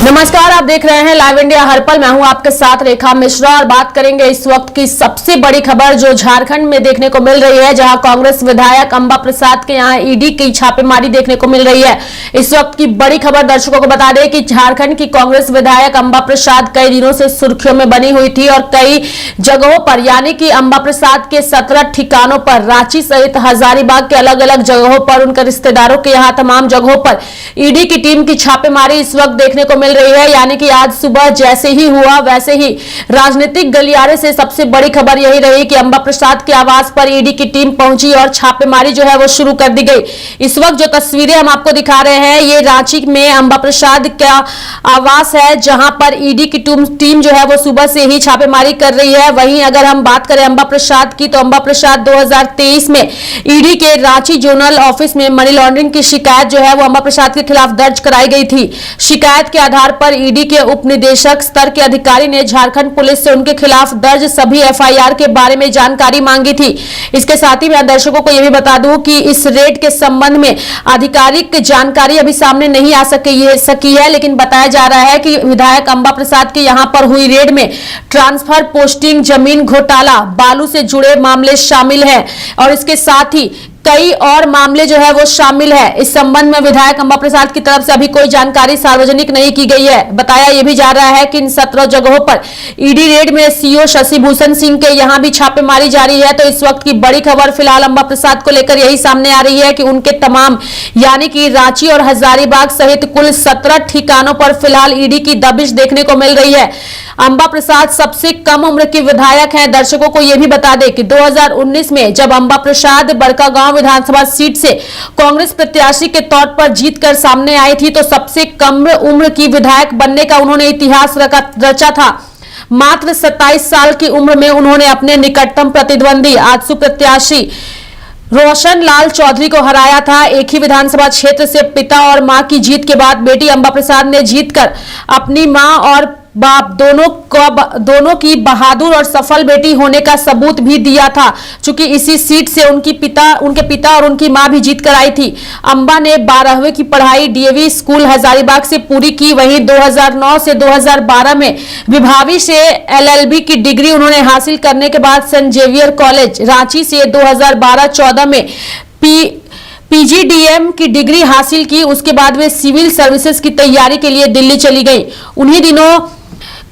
नमस्कार, आप देख रहे हैं लाइव इंडिया हर पल। मैं हूं आपके साथ रेखा मिश्रा और बात करेंगे इस वक्त की सबसे बड़ी खबर जो झारखंड में देखने को मिल रही है, जहां कांग्रेस विधायक अंबा प्रसाद के यहां ईडी की छापेमारी देखने को मिल रही है। इस वक्त की बड़ी खबर दर्शकों को बता दें कि झारखंड की कांग्रेस विधायक अंबा प्रसाद कई दिनों से सुर्खियों में बनी हुई थी और कई जगहों पर यानी कि अंबा प्रसाद के 17 ठिकानों पर, रांची सहित हजारीबाग के अलग अलग जगहों पर, उनके रिश्तेदारों के यहां तमाम जगहों पर ईडी की टीम की छापेमारी इस वक्त देखने को मिल रही है। यानी कि आज सुबह जैसे ही हुआ वैसे ही राजनीतिक गलियारे से सबसे बड़ी खबर यही रही कि अंबा प्रसाद के आवास पर ईडी की टीम पहुंची और छापेमारी जो है वो शुरू कर दी गई। इस वक्त जो तस्वीरें हम आपको दिखा रहे हैं ये रांची में अंबा प्रसाद का आवास है, जहां पर ईडी की टीम जो है वो सुबह से ही छापेमारी कर रही है। वहीं अगर हम बात करें अंबा प्रसाद की, तो अंबा प्रसाद 2023 में ईडी के रांची जोनल ऑफिस में मनी लॉन्ड्रिंग की शिकायत जो है वो अंबा प्रसाद के खिलाफ दर्ज कराई गई थी। शिकायत के आधार पर ईडी के उप निदेशक स्तर के अधिकारी ने झारखंड पुलिस से उनके खिलाफ दर्ज सभी एफआईआर के बारे में जानकारी मांगी थी। इसके साथ ही मैं दर्शकों को यह भी बता दूं कि इस रेड के संबंध में आधिकारिक जानकारी अभी सामने नहीं आ सकी है, लेकिन बताया जा रहा है कि विधायक अंबा प्रसाद के यहां पर हुई रेड में ट्रांसफर, पोस्टिंग, जमीन घोटाला, बालू से जुड़े मामले शामिल हैं और इसके साथ ही कई और मामले जो है वो शामिल है। इस संबंध में विधायक अंबा प्रसाद की तरफ से अभी कोई जानकारी सार्वजनिक नहीं की गई है। बताया यह भी जा रहा है कि इन 17 जगहों पर ईडी रेड में सीओ शशि भूषण सिंह के यहां भी छापेमारी जारी है। तो इस वक्त की बड़ी खबर फिलहाल अंबा प्रसाद को लेकर यही सामने आ रही है कि उनके तमाम यानी कि रांची और हजारीबाग सहित कुल 17 ठिकानों पर फिलहाल ईडी की दबिश देखने को मिल रही है। अंबा प्रसाद सबसे कम उम्र के विधायक हैं। दर्शकों को यह भी बता दें कि 2019 में जब अंबा प्रसाद बड़कागांव विधानसभा सीट से कांग्रेस प्रत्याशी के तौर पर जीतकर सामने आई थी, तो सबसे कम उम्र की विधायक बनने का उन्होंने इतिहास रचा था। मात्र 27 साल की उम्र में उन्होंने अपने निकटतम प्रतिद्वंदी आजसू प्रत्याशी रोशन लाल चौधरी को हराया था। एक ही विधानसभा क्षेत्र से पिता और मां की जीत के बाद बेटी अंबा प्रसाद ने जीतकर अपनी मां और बाप दोनों की बहादुर और सफल बेटी होने का सबूत भी दिया था। चूंकि इसी सीट से उनके पिता और उनकी मां भी जीत कर आई थी। अंबा ने 12वीं की पढ़ाई डीएवी स्कूल हजारीबाग से पूरी की। वहीं 2009 से 2012 में विभावी से एलएलबी की डिग्री उन्होंने हासिल करने के बाद सेंट जेवियर कॉलेज रांची से 2012-14 में पीजीडीएम की डिग्री हासिल की। उसके बाद वे सिविल सर्विसेज की तैयारी के लिए दिल्ली चली गई। उन्हीं दिनों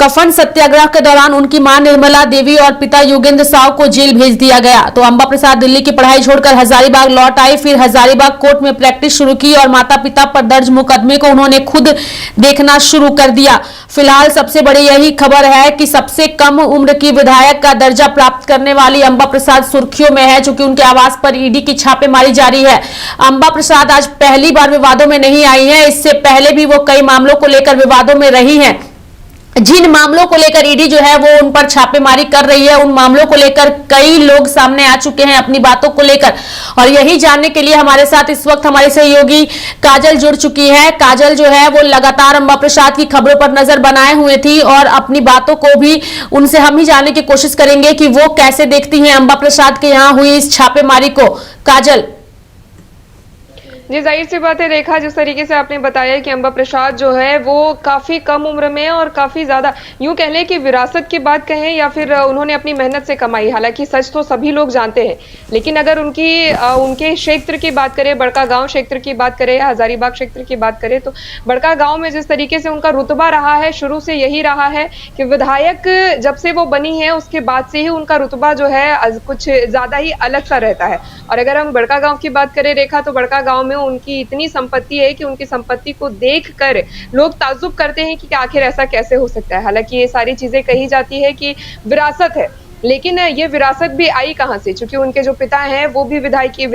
कफन सत्याग्रह के दौरान उनकी मां निर्मला देवी और पिता योगेंद्र साव को जेल भेज दिया गया। तो अंबा प्रसाद दिल्ली की पढ़ाई छोड़कर हजारीबाग लौट आई। फिर हजारीबाग कोर्ट में प्रैक्टिस शुरू की और माता पिता पर दर्ज मुकदमे को उन्होंने खुद देखना शुरू कर दिया। फिलहाल सबसे बड़ी यही खबर है कि सबसे कम उम्र की विधायक का दर्जा प्राप्त करने वाली अंबा प्रसाद सुर्खियों में है, चूंकि उनके आवास पर ईडी की छापेमारी जारी है। अंबा प्रसाद आज पहली बार विवादों में नहीं आई है। इससे पहले भी वो कई मामलों को लेकर विवादों में रही हैं। जिन मामलों को लेकर ईडी जो है वो उन पर छापेमारी कर रही है, उन मामलों को लेकर कई लोग सामने आ चुके हैं अपनी बातों को लेकर। और यही जानने के लिए हमारे साथ इस वक्त हमारे सहयोगी काजल जुड़ चुकी है। काजल जो है वो लगातार अंबा प्रसाद की खबरों पर नजर बनाए हुए थी और अपनी बातों को भी उनसे हम ही जानने की कोशिश करेंगे कि वो कैसे देखती हैं अंबा प्रसाद के यहाँ हुई इस छापेमारी को। काजल। जी, जाहिर सी बात है रेखा, जिस तरीके से आपने बताया कि अंबा प्रसाद जो है वो काफी कम उम्र में और काफी ज्यादा यूं कह लें कि विरासत की बात कहें या फिर उन्होंने अपनी मेहनत से कमाई। हालांकि सच तो सभी लोग जानते हैं, लेकिन अगर उनके क्षेत्र की बात करें, बड़कागांव क्षेत्र की बात करें या हजारीबाग क्षेत्र की बात करें, तो बड़कागांव में जिस तरीके से उनका रुतबा रहा है, शुरू से यही रहा है कि विधायक जब से वो बनी है उसके बाद से ही उनका रुतबा जो है कुछ ज्यादा ही अलग सा रहता है। और अगर हम बड़कागांव की बात करें रेखा, तो बड़कागांव में उनकी इतनी संपत्ति है कि उनकी संपत्ति को देखकर लोग ताज्जुब करते हैं कि आखिर ऐसा कैसे हो सकता है। हालांकि ये सारी चीजें कही जाती है कि विरासत है, लेकिन ये विरासत भी आई कहां से, क्योंकि उनके जो पिता हैं वो भी विधायकी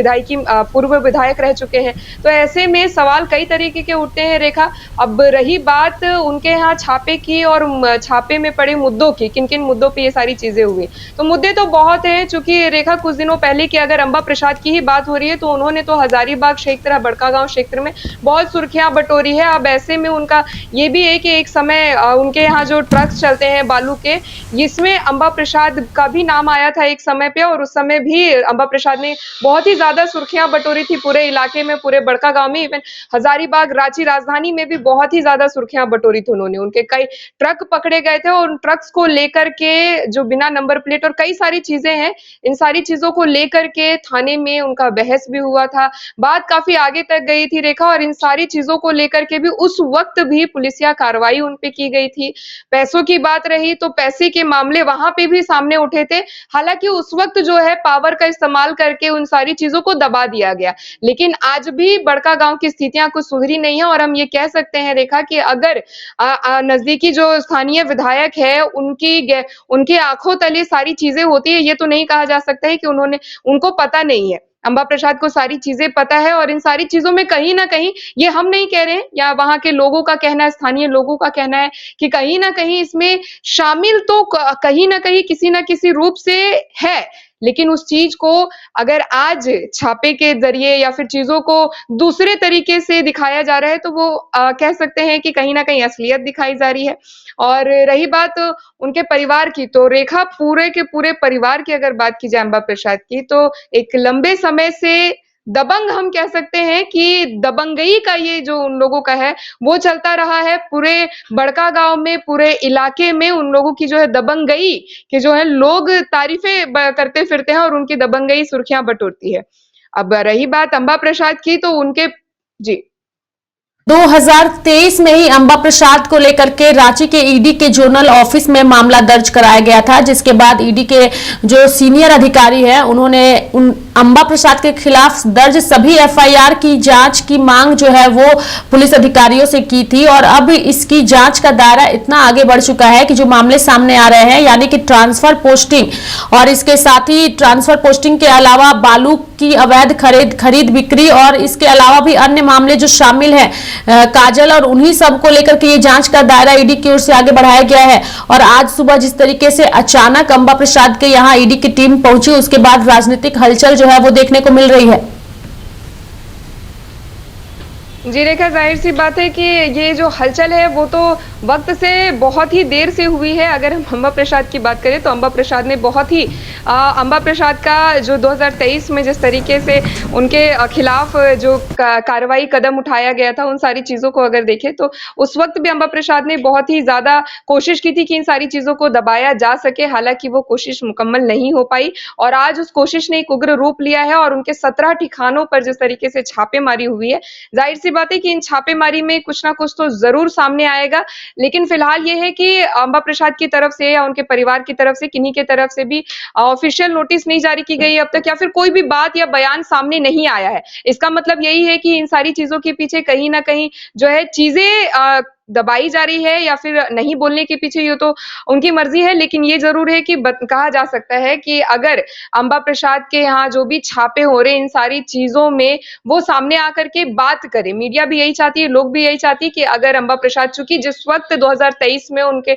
पूर्व विधायक रह चुके हैं। तो ऐसे में सवाल कई तरीके के उठते हैं रेखा। अब रही बात उनके यहाँ छापे की और छापे में पड़े मुद्दों की, किन किन मुद्दों पे ये सारी चीजें हुई, तो मुद्दे तो बहुत हैं। चूंकि रेखा कुछ दिनों पहले की अगर अंबा प्रसाद की ही बात हो रही है, तो उन्होंने तो हजारीबाग क्षेत्र, बड़कागांव क्षेत्र में बहुत सुर्खियां बटोरी है। अब ऐसे में उनका ये भी है कि एक समय उनके यहाँ जो ट्रक्स चलते हैं बालू के, इसमें अंबा प्रसाद का भी नाम आया था एक समय पे, और उस समय भी अंबा प्रसाद ने बहुत ही ज्यादा सुर्खियां बटोरी थी पूरे इलाके में, पूरे बड़का गांव में, इवन हजारीबाग रांची राजधानी में भी बहुत ही ज्यादा सुर्खियां बटोरी थी उन्होंने। उनके कई ट्रक पकड़े गए थे और उन ट्रक्स को लेकर के जो बिना नंबर प्लेट और कई सारी चीजें हैं, इन सारी चीजों को लेकर के थाने में उनका बहस भी हुआ था। बात काफी आगे तक गई थी रेखा, और इन सारी चीजों को लेकर के भी उस वक्त भी पुलिसिया कार्रवाई उन पे की गई थी। पैसों की बात रही तो पैसे के मामले वहां पे भी सामने उठे थे। हालांकि उस वक्त जो है पावर का इस्तेमाल करके उन सारी चीजों को दबा दिया गया, लेकिन आज भी बड़का गांव की स्थितियां कुछ सुधरी नहीं है। और हम ये कह सकते हैं रेखा कि अगर नजदीकी जो स्थानीय विधायक है उनकी आंखों तले सारी चीजें होती है, ये तो नहीं कहा जा सकता है कि उनको पता नहीं है। अंबा प्रसाद को सारी चीजें पता है, और इन सारी चीजों में कहीं ना कहीं, ये हम नहीं कह रहे हैं, या वहां के लोगों का कहना है, स्थानीय लोगों का कहना है कि कहीं ना कहीं इसमें शामिल तो कहीं ना कहीं किसी ना किसी रूप से है। लेकिन उस चीज को अगर आज छापे के जरिए या फिर चीजों को दूसरे तरीके से दिखाया जा रहा है, तो वो कह सकते हैं कि कहीं ना कहीं असलियत दिखाई जा रही है। और रही बात उनके परिवार की, तो रेखा पूरे के पूरे परिवार की अगर बात की जाए अंबा प्रसाद की, तो एक लंबे समय से दबंग, हम कह सकते हैं कि दबंगई का ये जो उन लोगों का है वो चलता रहा है। पूरे बड़का गांव में, पूरे इलाके में उन लोगों की जो है दबंगई के जो है लोग तारीफें करते फिरते हैं, और उनकी दबंगई सुर्खियां बटोरती है। अब रही बात अंबा प्रसाद की, तो उनके जी 2023 में ही अंबा प्रसाद को लेकर के रांची के ईडी के जोनल ऑफिस में मामला दर्ज कराया गया था, जिसके बाद ईडी के जो सीनियर अधिकारी हैं उन्होंने उन अंबा प्रसाद के खिलाफ दर्ज सभी एफआईआर की जांच की मांग जो है वो पुलिस अधिकारियों से की थी। और अब इसकी जांच का दायरा इतना आगे बढ़ चुका है कि जो मामले सामने आ रहे हैं, यानी कि ट्रांसफर पोस्टिंग, और इसके साथ ही ट्रांसफर पोस्टिंग के अलावा बालू की अवैध खरीद बिक्री, और इसके अलावा भी अन्य मामले जो शामिल हैं काजल, और उन्हीं सब को लेकर के ये जांच का दायरा ईडी की ओर से आगे बढ़ाया गया है। और आज सुबह जिस तरीके से अचानक अंबा प्रसाद के यहाँ ईडी की टीम पहुंची, उसके बाद राजनीतिक हलचल जो है वो देखने को मिल रही है। जी रेखा, जाहिर सी बात है कि ये जो हलचल है वो तो वक्त से बहुत ही देर से हुई है। अगर हम अंबा प्रसाद की बात करें तो अंबा प्रसाद ने बहुत ही अंबा प्रसाद का जो 2023 में जिस तरीके से उनके खिलाफ जो कार्रवाई कदम उठाया गया था, उन सारी चीजों को अगर देखें तो उस वक्त भी अंबा प्रसाद ने बहुत ही ज्यादा कोशिश की थी कि इन सारी चीजों को दबाया जा सके। हालांकि वो कोशिश मुकम्मल नहीं हो पाई, और आज उस कोशिश ने एक उग्र रूप लिया है, और उनके 17 ठिकानों पर जिस तरीके से छापेमारी हुई है, जाहिर सी बात है कि इन छापेमारी में कुछ ना कुछ तो जरूर सामने आएगा। लेकिन फिलहाल ये है कि अंबा प्रसाद की तरफ से या उनके परिवार की तरफ से, किन्हीं की तरफ से भी ऑफिशियल नोटिस नहीं जारी की गई अब तक, या फिर कोई भी बात या बयान सामने नहीं आया है। इसका मतलब यही है कि इन सारी चीजों के पीछे कहीं ना कहीं जो है चीजें दबाई जा रही है, या फिर नहीं बोलने के पीछे ये तो उनकी मर्जी है। लेकिन ये जरूर है कि कहा जा सकता है कि अगर अंबा प्रसाद के यहाँ जो भी छापे हो रहे, इन सारी चीजों में वो सामने आकर के बात करे, मीडिया भी यही चाहती है, लोग भी यही चाहती है कि अगर अंबा प्रसाद, चूंकि जिस वक्त 2023 में उनके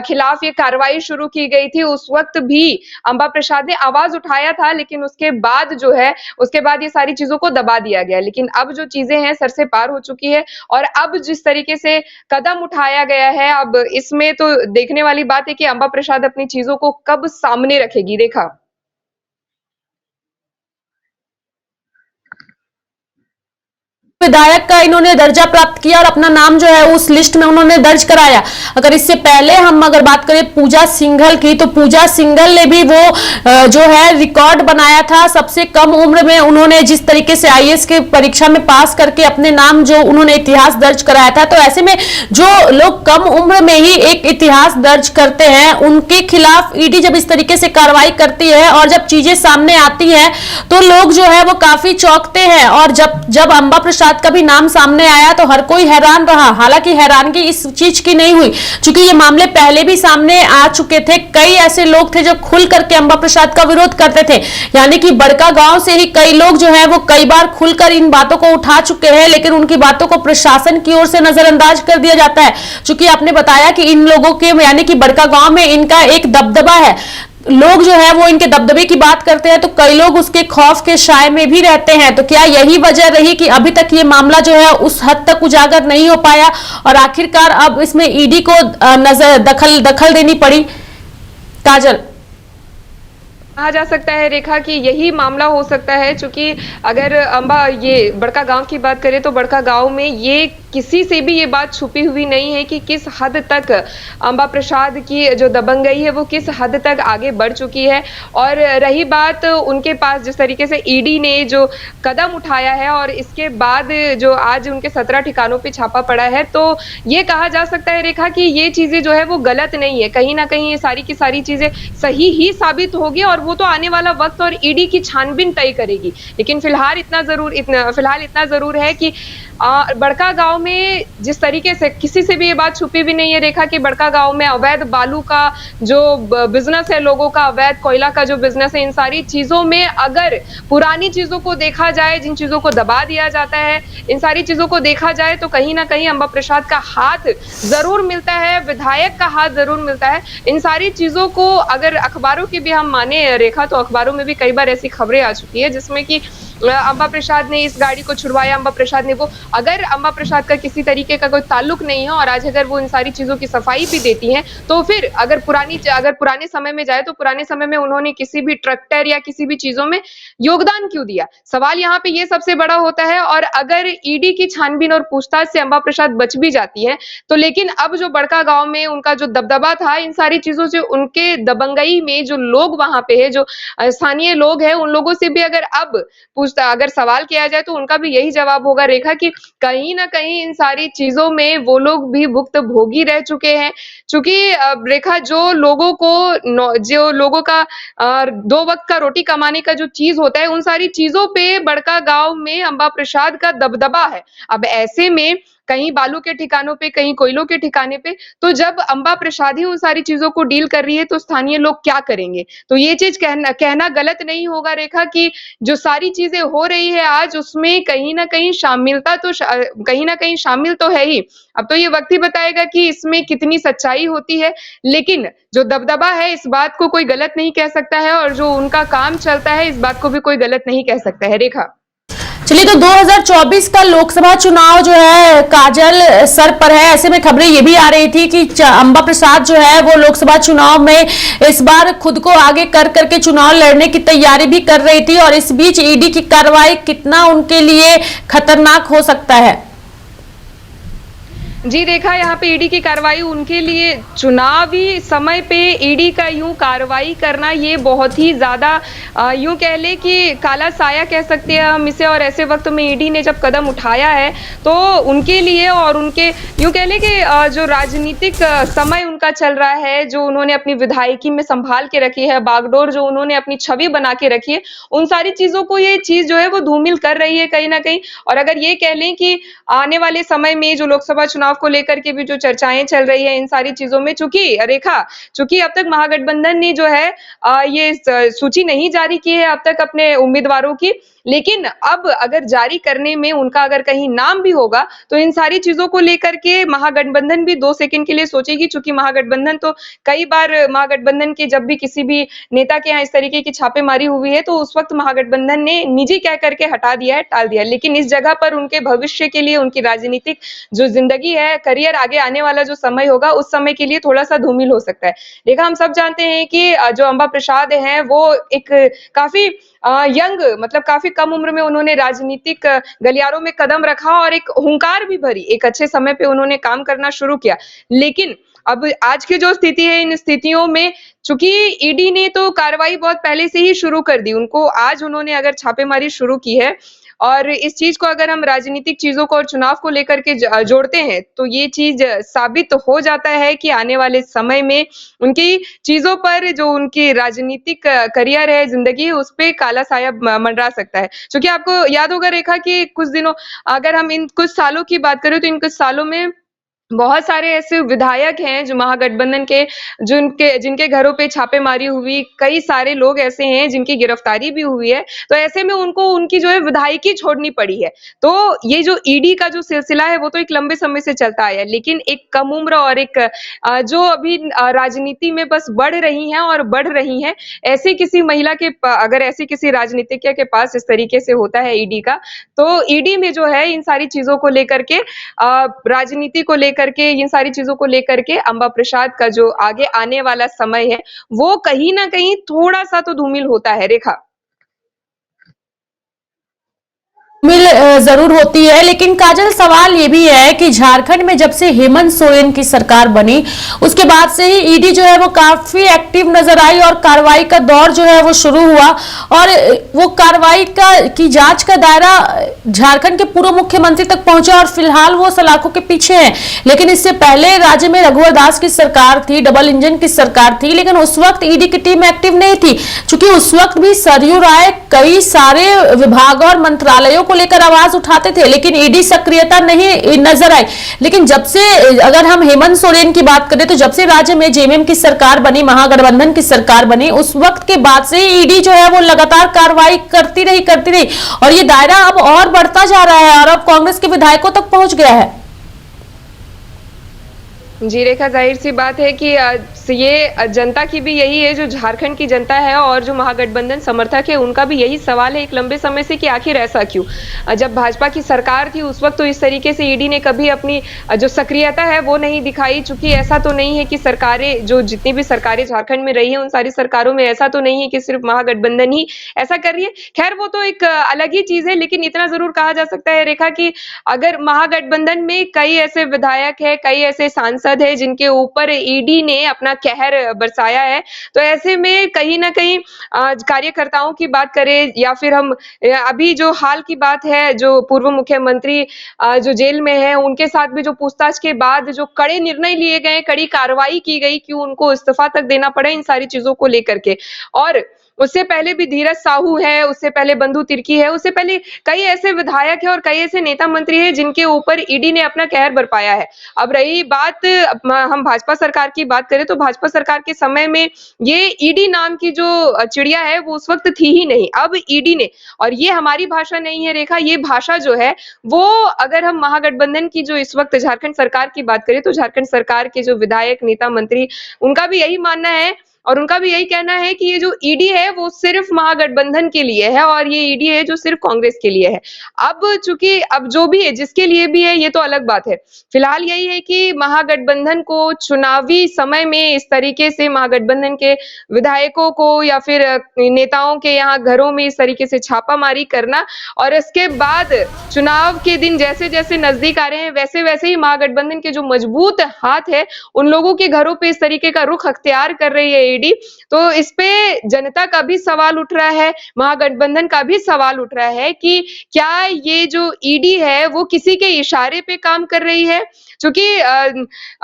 खिलाफ ये कार्रवाई शुरू की गई थी, उस वक्त भी अंबा प्रसाद ने आवाज उठाया था, लेकिन उसके बाद जो है उसके बाद ये सारी चीजों को दबा दिया गया। लेकिन अब जो चीजें हैं सर से पार हो चुकी है, और अब जिस तरीके से कदम उठाया गया है, अब इसमें तो देखने वाली बात है कि अंबा प्रसाद अपनी चीजों को कब सामने रखेगी। रेखा, विधायक का इन्होंने दर्जा प्राप्त किया और अपना नाम जो है उस लिस्ट में उन्होंने दर्ज कराया। अगर इससे पहले हम अगर बात करें पूजा सिंघल की, तो पूजा सिंघल ने भी वो जो है रिकॉर्ड बनाया था। सबसे कम उम्र में उन्होंने जिस तरीके से आईएएस के परीक्षा में पास करके अपने नाम जो उन्होंने इतिहास दर्ज कराया था। तो ऐसे में जो लोग कम उम्र में ही एक इतिहास दर्ज करते हैं, उनके खिलाफ ईडी जब इस तरीके से कार्रवाई करती है और जब चीजें सामने आती है तो लोग जो है वो काफी चौंकते हैं। और जब अंबा प्रसाद का भी नाम सामने आया तो हर कोई हैरान रहा। हालांकि हैरानगी इस चीज की नहीं हुई, क्योंकि ये मामले पहले भी सामने आ चुके थे। कई ऐसे लोग थे जो खुल करके अंबा प्रसाद का विरोध करते थे, यानी कि बड़का गांव से ही कई लोग जो है वो कई बार खुलकर इन बातों को उठा चुके हैं, लेकिन उनकी बातों को प्रशासन की ओर से नजरअंदाज कर दिया जाता है। क्योंकि आपने बताया कि इन लोगों के यानी कि बड़का गांव में इनका एक दबदबा है, लोग जो है वो इनके दबदबे की बात करते हैं, तो कई लोग उसके खौफ के साए में भी रहते हैं। तो क्या यही वजह रही कि अभी तक ये मामला जो है उस हद तक उजागर नहीं हो पाया और आखिरकार अब इसमें ईडी को दखल देनी पड़ी? काजल, कहा जा सकता है रेखा कि यही मामला हो सकता है, चूंकि अगर अंबा ये बड़का गांव की बात करें तो बड़का गांव में ये किसी से भी ये बात छुपी हुई नहीं है कि किस हद तक अंबा प्रसाद की जो दबंगई है वो किस हद तक आगे बढ़ चुकी है। और रही बात उनके पास जिस तरीके से ईडी ने जो कदम उठाया है और इसके बाद जो आज उनके 17 ठिकानों पे छापा पड़ा है, तो ये कहा जा सकता है रेखा कि ये चीजें जो है वो गलत नहीं है, कहीं ना कहीं ये सारी की सारी चीजें सही ही साबित होगी और वो तो आने वाला वक्त और ईडी की छानबीन तय करेगी। लेकिन फिलहाल इतना जरूर है कि बड़का गांव में जिस तरीके से किसी से भी ये बात छुपी भी नहीं है रेखा कि बड़का गांव में अवैध बालू का जो बिजनेस है, लोगों का अवैध कोयला का जो बिजनेस है, इन सारी चीजों में अगर पुरानी चीजों को देखा जाए, जिन चीजों को दबा दिया जाता है, इन सारी चीजों को देखा जाए तो कहीं ना कहीं अंबा प्रसाद का हाथ जरूर मिलता है, विधायक का हाथ जरूर मिलता है। इन सारी चीजों को अगर अखबारों की भी हम माने रेखा तो अखबारों में भी कई बार ऐसी खबरें आ चुकी है जिसमें कि अंबा प्रसाद ने इस गाड़ी को छुड़वाया, अंबा प्रसाद ने वो, अगर अंबा प्रसाद का किसी तरीके का कोई ताल्लुक नहीं है और आज अगर वो इन सारी चीजों की सफाई भी देती हैं तो फिर अगर पुराने समय में जाए तो पुराने समय में उन्होंने किसी भी ट्रैक्टर या किसी भी चीजों में योगदान क्यों दिया, सवाल यहाँ पे ये सबसे बड़ा होता है। और अगर ईडी की छानबीन और पूछताछ से अंबा प्रसाद बच भी जाती है तो लेकिन अब जो बड़का गांव में उनका जो दबदबा था, इन सारी चीजों से उनके दबंगई में जो लोग वहां पे है, जो स्थानीय लोग हैं, उन लोगों से भी अगर सवाल किया जाए तो उनका भी यही जवाब होगा रेखा कि कहीं ना कहीं इन सारी चीजों में वो लोग भी भुक्तभोगी रह चुके हैं। चूंकि रेखा जो लोगों का 2 वक्त का रोटी कमाने का जो चीज होता है, उन सारी चीजों पे बड़का गांव में अंबा प्रसाद का दबदबा है। अब ऐसे में कहीं बालू के ठिकानों पे, कहीं कोयलों के ठिकाने पे, तो जब अंबा प्रसाद ही उन सारी चीजों को डील कर रही है तो स्थानीय लोग क्या करेंगे। तो ये चीज कहना गलत नहीं होगा रेखा कि जो सारी चीजें हो रही है आज उसमें कहीं ना कहीं कहीं ना कहीं शामिल तो है ही। अब तो ये वक्त ही बताएगा कि इसमें कितनी सच्चाई होती है, लेकिन जो दबदबा है इस बात को कोई गलत नहीं कह सकता है और जो उनका काम चलता है इस बात को भी कोई गलत नहीं कह सकता है रेखा। चलिए, तो 2024 का लोकसभा चुनाव जो है काजल सर पर है। ऐसे में खबरें ये भी आ रही थी कि अंबा प्रसाद जो है वो लोकसभा चुनाव में इस बार खुद को आगे कर करके चुनाव लड़ने की तैयारी भी कर रही थी और इस बीच ईडी की कार्रवाई कितना उनके लिए खतरनाक हो सकता है। जी रेखा, यहाँ पे ईडी की कार्रवाई उनके लिए चुनावी समय पे ईडी का यूं कार्रवाई करना ये बहुत ही ज्यादा यूं कह ले कि काला साया कह सकते हैं हम इसे। और ऐसे वक्त में ईडी ने जब कदम उठाया है तो उनके लिए और उनके यूं कह ले कि जो राजनीतिक समय उनका चल रहा है, जो उन्होंने अपनी विधायकी में संभाल के रखी है, बागडोर जो उन्होंने अपनी छवि बना के रखी है, उन सारी चीजों को ये चीज जो है वो धूमिल कर रही है कहीं ना कहीं। और अगर ये कह लें कि आने वाले समय में जो लोकसभा चुनाव को लेकर के भी जो चर्चाएं चल रही है इन सारी चीजों में, चूंकि अब तक महागठबंधन ने जो है ये सूची नहीं जारी की है अब तक अपने उम्मीदवारों की, लेकिन अब अगर जारी करने में उनका अगर कहीं नाम भी होगा तो इन सारी चीजों को लेकर के महागठबंधन भी 2 सेकंड के लिए सोचेगी। चूंकि महागठबंधन तो कई बार महागठबंधन के जब भी किसी भी नेता के यहाँ इस तरीके की छापेमारी हुई है तो उस वक्त महागठबंधन ने निजी कह करके हटा दिया है, टाल दिया है। लेकिन इस जगह पर उनके भविष्य के लिए, उनकी राजनीतिक जो जिंदगी है, करियर, आगे आने वाला जो समय होगा उस समय के लिए थोड़ा सा धूमिल हो सकता है। देखा, हम सब जानते हैं कि जो अंबा प्रसाद है वो एक काफी यंग, मतलब काफी कम उम्र में उन्होंने राजनीतिक गलियारों में कदम रखा और एक हुंकार भी भरी, एक अच्छे समय पे उन्होंने काम करना शुरू किया। लेकिन अब आज की जो स्थिति है, इन स्थितियों में चूंकि ईडी ने तो कार्रवाई बहुत पहले से ही शुरू कर दी, उनको आज उन्होंने अगर छापेमारी शुरू की है और इस चीज को अगर हम राजनीतिक चीजों को और चुनाव को लेकर के जोड़ते हैं तो ये चीज साबित हो जाता है कि आने वाले समय में उनकी चीजों पर, जो उनकी राजनीतिक करियर है, जिंदगी है, उस पे काला साया मंडरा सकता है। क्योंकि आपको याद होगा रेखा कि कुछ दिनों, अगर हम इन कुछ सालों की बात करें तो इन कुछ सालों में बहुत सारे ऐसे विधायक हैं जो महागठबंधन के, जिनके घरों पे छापेमारी हुई, कई सारे लोग ऐसे हैं जिनकी गिरफ्तारी भी हुई है। तो ऐसे में उनको उनकी जो है विधायकी छोड़नी पड़ी है। तो ये जो ईडी का जो सिलसिला है वो तो एक लंबे समय से चलता आया है, लेकिन एक कम उम्र और एक जो अभी राजनीति में बस बढ़ रही हैं और बढ़ रही हैं, ऐसे किसी महिला के, अगर ऐसी किसी राजनीतिज्ञ के पास इस तरीके से होता है ईडी का, तो ईडी में जो है इन सारी चीजों को लेकर के, राजनीति को लेकर लेकर के, इन सारी चीजों को लेकर के अंबा प्रसाद का जो आगे आने वाला समय है वो कहीं ना कहीं थोड़ा सा तो धूमिल होता है। रेखा, मिल जरूर होती है, लेकिन काजल सवाल ये भी है कि झारखंड में जब से हेमंत सोरेन की सरकार बनी उसके बाद से ही ईडी जो है वो काफी एक्टिव नजर आई और कार्रवाई का दौर जो है वो शुरू हुआ और वो कार्रवाई की जांच का दायरा झारखंड के पूर्व मुख्यमंत्री तक पहुंचा और फिलहाल वो सलाखों के पीछे है। लेकिन इससे पहले राज्य में रघुवर दास की सरकार थी, डबल इंजन की सरकार थी, लेकिन उस वक्त ईडी की टीम एक्टिव नहीं थी, क्योंकि उस वक्त भी सरयू राय कई सारे विभाग और मंत्रालयों को लेकर आवाज उठाते थे, लेकिन ईडी सक्रियता नहीं नजर आई। लेकिन जब से, अगर हम हेमंत सोरेन की बात करें तो जब से राज्य में जेएमएम की सरकार बनी, महागठबंधन की सरकार बनी, उस वक्त के बाद से ईडी जो है वो लगातार कार्रवाई करती रही और ये दायरा अब और बढ़ता जा रहा है और अब कांग्रेस के विधायकों तक पहुंच गया है। जी रेखा, जाहिर सी बात है कि ये जनता की भी यही है, जो झारखंड की जनता है और जो महागठबंधन समर्थक है उनका भी यही सवाल है एक लंबे समय से कि आखिर ऐसा क्यों। जब भाजपा की सरकार थी उस वक्त तो इस तरीके से ईडी ने कभी अपनी जो सक्रियता है वो नहीं दिखाई, चूंकि ऐसा तो नहीं है कि सरकारें, जो जितनी भी सरकारें झारखंड में रही है उन सारी सरकारों में ऐसा तो नहीं है कि सिर्फ महागठबंधन ही ऐसा कर रही है। खैर वो तो एक अलग ही चीज है, लेकिन इतना जरूर कहा जा सकता है रेखा कि अगर महागठबंधन में कई ऐसे विधायक है, कई ऐसे सांसद है जिनके ऊपर ईडी ने अपना कहर बरसाया है, तो ऐसे में कहीं ना कहीं कार्यकर्ताओं की बात करें या फिर हम अभी जो हाल की बात है, जो पूर्व मुख्यमंत्री जो जेल में है उनके साथ भी जो पूछताछ के बाद जो कड़े निर्णय लिए गए, कड़ी कार्रवाई की गई कि उनको इस्तीफा तक देना पड़े, इन सारी चीजों को लेकर के। और उससे पहले भी धीरज साहू है, उससे पहले बंधु तिर्की है, उससे पहले कई ऐसे विधायक है और कई ऐसे नेता मंत्री है जिनके ऊपर ईडी ने अपना कहर बरपाया है। अब रही बात, हम भाजपा सरकार की बात करें तो भाजपा सरकार के समय में ये ईडी नाम की जो चिड़िया है वो उस वक्त थी ही नहीं। अब ईडी ने, और ये हमारी भाषा नहीं है रेखा, ये भाषा जो है वो, अगर हम महागठबंधन की जो इस वक्त झारखंड सरकार की बात करें तो झारखंड सरकार के जो विधायक, नेता, मंत्री, उनका भी यही मानना है और उनका भी यही कहना है कि ये जो ईडी है वो सिर्फ महागठबंधन के लिए है और ये ईडी है जो सिर्फ कांग्रेस के लिए है। अब चूंकि अब जो भी है, जिसके लिए भी है, ये तो अलग बात है। फिलहाल यही है कि महागठबंधन को चुनावी समय में इस तरीके से महागठबंधन के विधायकों को या फिर नेताओं के यहाँ घरों में इस तरीके से छापामारी करना और इसके बाद चुनाव के दिन जैसे जैसे नजदीक आ रहे हैं वैसे वैसे ही महागठबंधन के जो मजबूत हाथ है उन लोगों के घरों पे इस तरीके का रुख अख्तियार कर रही है ईडी। तो इस पे जनता का भी सवाल उठ रहा है, महागठबंधन का भी सवाल उठ रहा है कि क्या ये जो ईडी है वो किसी के इशारे पे काम कर रही है। क्योंकि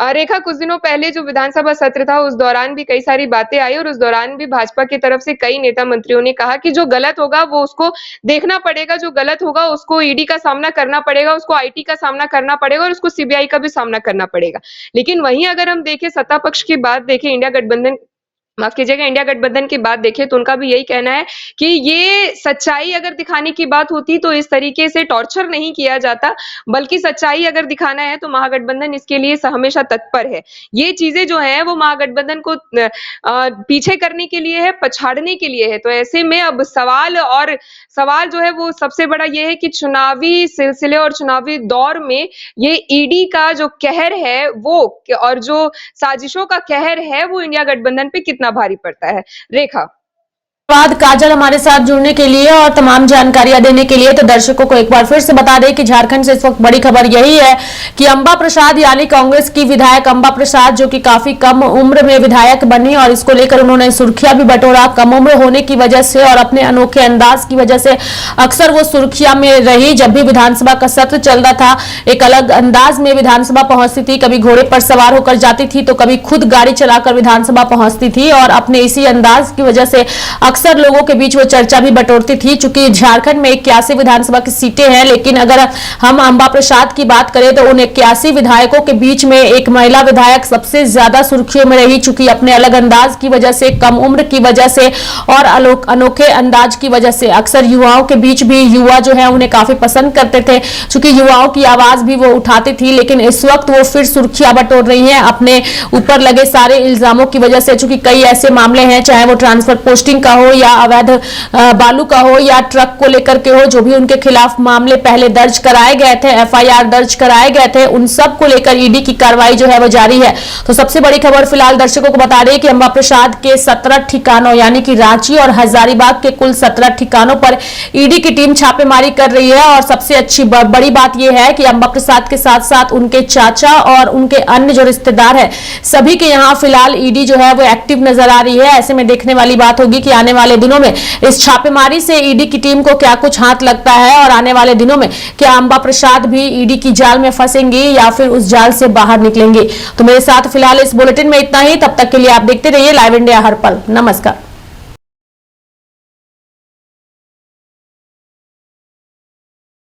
रेखा, कुछ दिनों पहले जो विधानसभा सत्र था उस दौरान भी कई सारी बातें आई और उस दौरान भी भाजपा की तरफ से कई नेता मंत्रियों ने कहा कि जो गलत होगा वो उसको देखना पड़ेगा, जो गलत होगा उसको ईडी का सामना करना पड़ेगा, उसको आईटी का सामना करना पड़ेगा और उसको सीबीआई का भी सामना करना पड़ेगा। लेकिन वहीं अगर हम देखें सत्ता पक्ष की बात देखें, इंडिया गठबंधन, माफ कीजिएगा, इंडिया गठबंधन की बात देखें तो उनका भी यही कहना है कि ये सच्चाई अगर दिखाने की बात होती तो इस तरीके से टॉर्चर नहीं किया जाता, बल्कि सच्चाई अगर दिखाना है तो महागठबंधन इसके लिए हमेशा तत्पर है। ये चीजें जो है वो महागठबंधन को पीछे करने के लिए है, पछाड़ने के लिए है। तो ऐसे में अब सवाल जो है वो सबसे बड़ा ये है कि चुनावी सिलसिले और चुनावी दौर में ये ईडी का जो कहर है वो और जो साजिशों का कहर है वो इंडिया गठबंधन पे कितना भारी पड़ता है। रेखा, धन्यवाद काजल हमारे साथ जुड़ने के लिए और तमाम जानकारियां देने के लिए। तो दर्शकों को एक बार फिर से बता दें कि झारखंड से इस वक्त बड़ी खबर यही है कि अंबा प्रसाद यानी कांग्रेस की विधायक अंबा प्रसाद, जो कि काफी कम उम्र में विधायक बनी और इसको लेकर उन्होंने सुर्खियां भी बटोरा। कम उम्र होने की वजह से और अपने अनोखे अंदाज की वजह से अक्सर वो सुर्खियां में रही। जब भी विधानसभा का सत्र चल रहा था एक अलग अंदाज में विधानसभा पहुंचती थी, कभी घोड़े पर सवार होकर जाती थी तो कभी खुद गाड़ी चलाकर विधानसभा पहुंचती थी और अपने इसी अंदाज की वजह से अक्सर लोगों के बीच वो चर्चा भी बटोरती थी। चूंकि झारखंड में 81 विधानसभा की सीटें हैं, लेकिन अगर हम अंबा प्रसाद की बात करें तो उन 81 विधायकों के बीच में एक महिला विधायक सबसे ज्यादा सुर्खियों में रही। चूंकि अपने अलग अंदाज की वजह से, कम उम्र की वजह से और अनोखे अंदाज की वजह से अक्सर युवाओं के बीच भी युवा जो है उन्हें काफी पसंद करते थे। चूंकि युवाओं की आवाज भी वो उठाती थी, लेकिन इस वक्त वो फिर सुर्खियां बटोर रही हैं अपने ऊपर लगे सारे इल्जामों की वजह से। चूंकि कई ऐसे मामले हैं, चाहे वो ट्रांसफर पोस्टिंग का हो हो या अवैध बालू का हो या ट्रक को लेकर के हो, जो भी उनके खिलाफ मामले पहले दर्ज कराए गए थे, एफआईआर दर्ज कराए गए थे, उन सब को लेकर ईडी की कार्रवाई जो है वो जारी है। तो सबसे बड़ी खबर फिलहाल दर्शकों को बता दें कि अंबा प्रसाद के 17 ठिकानों यानी कि रांची और हजारीबाग के कुल 17 ठिकानों पर ईडी की टीम छापेमारी कर रही है। और सबसे अच्छी बड़ी बात यह है कि अंबा प्रसाद के साथ साथ उनके चाचा और उनके अन्य जो रिश्तेदार है, सभी के यहां फिलहाल ईडी जो है वो एक्टिव नजर आ रही है। ऐसे में देखने वाली बात होगी कि आने वाले दिनों में इस छापेमारी से ईडी की टीम को क्या कुछ हाथ लगता है और आने वाले दिनों में क्या अंबा प्रसाद भी ईडी की जाल में फंसेंगी या फिर उस जाल से बाहर निकलेंगे। तो मेरे साथ फिलहाल इस बुलेटिन में इतना ही। तब तक के लिए आप देखते रहिए लाइव इंडिया हर पल। नमस्कार।